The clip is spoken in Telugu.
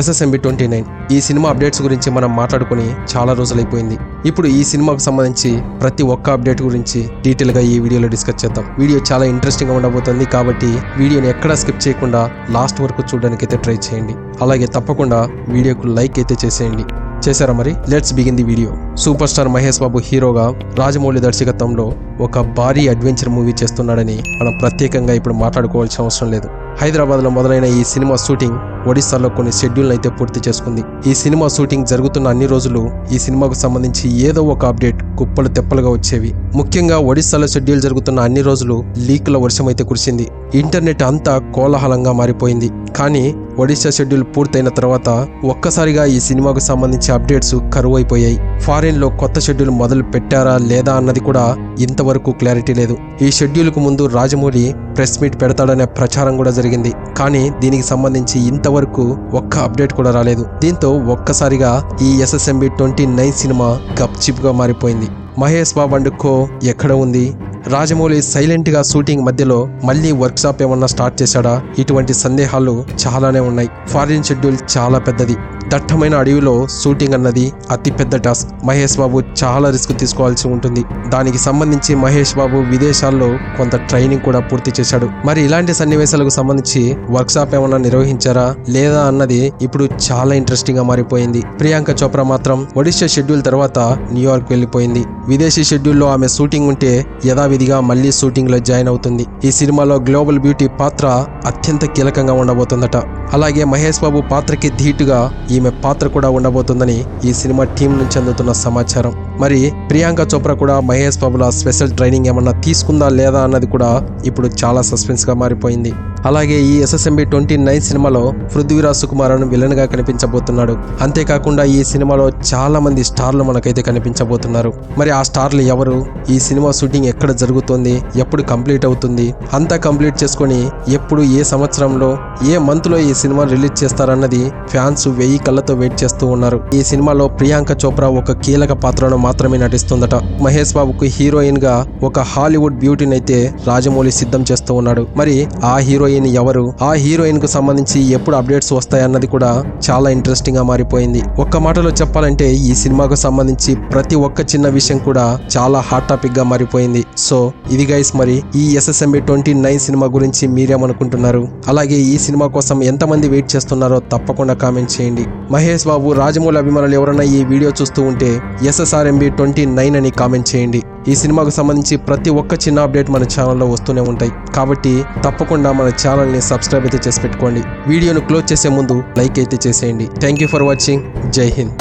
SSMB29 ఈ సినిమా అప్డేట్స్ గురించి మనం మాట్లాడుకుని చాలా రోజులైపోయింది. ఇప్పుడు ఈ సినిమాకు సంబంధించి ప్రతి ఒక్క అప్డేట్ గురించి డీటెయిల్ గా ఈ వీడియోలో డిస్కస్ చేద్దాం. వీడియో చాలా ఇంట్రెస్టింగ్ గా ఉండబోతుంది కాబట్టి వీడియోని ఎక్కడా స్కిప్ చేయకుండా లాస్ట్ వరకు చూడడానికి అయితే ట్రై చేయండి. అలాగే తప్పకుండా వీడియోకు లైక్ అయితే చేసేయండి. చేశారా మరి? Let's begin the video. Superstar Mahesh Babu హీరోగా రాజమౌళి దర్శకత్వంలో ఒక భారీ అడ్వెంచర్ మూవీ చేస్తున్నాడని మనం ప్రత్యేకంగా ఇప్పుడు మాట్లాడుకోవాల్సిన అవసరం లేదు. హైదరాబాద్లో మొదలైన ఈ సినిమా షూటింగ్ ఒడిశాలో కొన్ని షెడ్యూల్ అయితే పూర్తి చేసుకుంది. ఈ సినిమా షూటింగ్ జరుగుతున్న అన్ని రోజులు ఈ సినిమాకు సంబంధించి ఏదో ఒక అప్డేట్ కుప్పలు తెప్పలుగా వచ్చేవి. ముఖ్యంగా ఒడిశాలో షెడ్యూల్ జరుగుతున్న అన్ని రోజులు లీకుల వర్షం అయితే కురిసింది. ఇంటర్నెట్ అంతా కోలాహలంగా మారిపోయింది. కానీ ఒడిశా షెడ్యూల్ పూర్తయిన తర్వాత ఒక్కసారిగా ఈ సినిమాకు సంబంధించి అప్డేట్స్ కరువు అయిపోయాయి. ఫారిన్ లో కొత్త షెడ్యూల్ మొదలు పెట్టారా లేదా అన్నది కూడా ఇంతవరకు క్లారిటీ లేదు. ఈ షెడ్యూల్ కు ముందు రాజమౌళి ప్రెస్ మీట్ పెడతాడనే ప్రచారం కూడా జరిగింది. కానీ దీనికి సంబంధించి ఇంతవరకు ఒక్క అప్డేట్ కూడా రాలేదు. దీంతో ఒక్కసారిగా ఈ SSMB29 సినిమా గప్చిప్ గా మారిపోయింది. మహేష్ బాబు అండ్ కో ఎక్కడ ఉంది? రాజమౌళి సైలెంట్ గా షూటింగ్ మధ్యలో మళ్ళీ వర్క్ షాప్ ఏమన్నా స్టార్ట్ చేశాడా? ఇటువంటి సందేహాలు చాలానే ఉన్నాయి. ఫారిన్ షెడ్యూల్ చాలా పెద్దది. దట్టమైన అడవిలో షూటింగ్ అన్నది అతి పెద్ద టాస్క్. మహేష్ బాబు చాలా రిస్క్ తీసుకోవాల్సి ఉంటుంది. దానికి సంబంధించి మహేష్ బాబు విదేశాల్లో కొంత ట్రైనింగ్ కూడా పూర్తి చేశాడు. మరి ఇలాంటి సన్నివేశాలకు సంబంధించి వర్క్ షాప్ ఏమన్నా నిర్వహించారా లేదా అన్నది ఇప్పుడు చాలా ఇంట్రెస్టింగ్ గా మారిపోయింది. ప్రియాంక చోప్రా మాత్రం ఒడిశా షెడ్యూల్ తర్వాత న్యూయార్క్ వెళ్లిపోయింది. విదేశీ షెడ్యూల్లో ఆమె షూటింగ్ ఉంటే యథావిధిగా మళ్లీ షూటింగ్ లో జాయిన్ అవుతుంది. ఈ సినిమాలో గ్లోబల్ బ్యూటీ పాత్ర అత్యంత కీలకంగా ఉండబోతుందట. అలాగే మహేష్ బాబు పాత్రకి ధీటుగా ఈమె పాత్ర కూడా ఉండబోతుందని ఈ సినిమా టీం నుంచి అందుతున్న సమాచారం. మరి ప్రియాంక చోప్రా కూడా మహేష్ బాబుల స్పెషల్ ట్రైనింగ్ ఏమన్నా తీసుకుందా లేదా అన్నది కూడా ఇప్పుడు చాలా సస్పెన్స్ గా మారిపోయింది. అలాగే ఈ SSMB29 సినిమాలో పృథ్వీరాజ్ సుకుమారన్ విలన్ గా కనిపించబోతున్నాడు. అంతేకాకుండా ఈ సినిమాలో చాలా మంది స్టార్లు మనకైతే కనిపించబోతున్నారు. మరి ఆ స్టార్లు ఎవరు? ఈ సినిమా షూటింగ్ ఎక్కడ జరుగుతుంది? ఎప్పుడు కంప్లీట్ అవుతుంది? అంతా కంప్లీట్ చేసుకొని ఎప్పుడు, ఏ సంవత్సరంలో, ఏ మంత్ లో ఈ సినిమా రిలీజ్ చేస్తారన్నది ఫ్యాన్స్ 1000 కళ్ళతో వెయిట్ చేస్తూ ఉన్నారు. ఈ సినిమాలో ప్రియాంక చోప్రా ఒక కీలక పాత్రను మాత్రమే నటిస్తుందట. మహేష్ బాబుకు హీరోయిన్ గా ఒక హాలీవుడ్ బ్యూటీని అయితే రాజమౌళి సిద్ధం చేస్తూ ఉన్నాడు. మరి ఆ హీరోయిన్ ఎవరు? ఆ హీరోయిన్ కు సంబంధించి ఎప్పుడు అప్డేట్స్ వస్తాయన్నది కూడా చాలా ఇంట్రెస్టింగ్ గా మారిపోయింది. ఒక్క మాటలో చెప్పాలంటే ఈ సినిమాకు సంబంధించి ప్రతి ఒక్క చిన్న విషయం కూడా చాలా హాట్ టాపిక్ గా మారిపోయింది. సో ఇది గైస్, మరి ఈ SSMB29 సినిమా గురించి మీరేమనుకుంటున్నారు? అలాగే ఈ సినిమా కోసం ఎంతమంది వెయిట్ చేస్తున్నారో తప్పకుండా కామెంట్ చేయండి. మహేష్ బాబు, రాజమౌళి అభిమానులు ఎవరైనా ఈ వీడియో చూస్తూ ఉంటే SSRMB29 అని కామెంట్ చేయండి. ఈ సినిమాకు సంబంధించి ప్రతి ఒక్క చిన్న అప్డేట్ మన ఛానల్లో వస్తూనే ఉంటాయి కాబట్టి తప్పకుండా మన ఛానల్ని సబ్స్క్రైబ్ అయితే చేసి పెట్టుకోండి. వీడియోను క్లోజ్ చేసే ముందు లైక్ అయితే చేసేయండి. Thank you for watching. జై హింద్.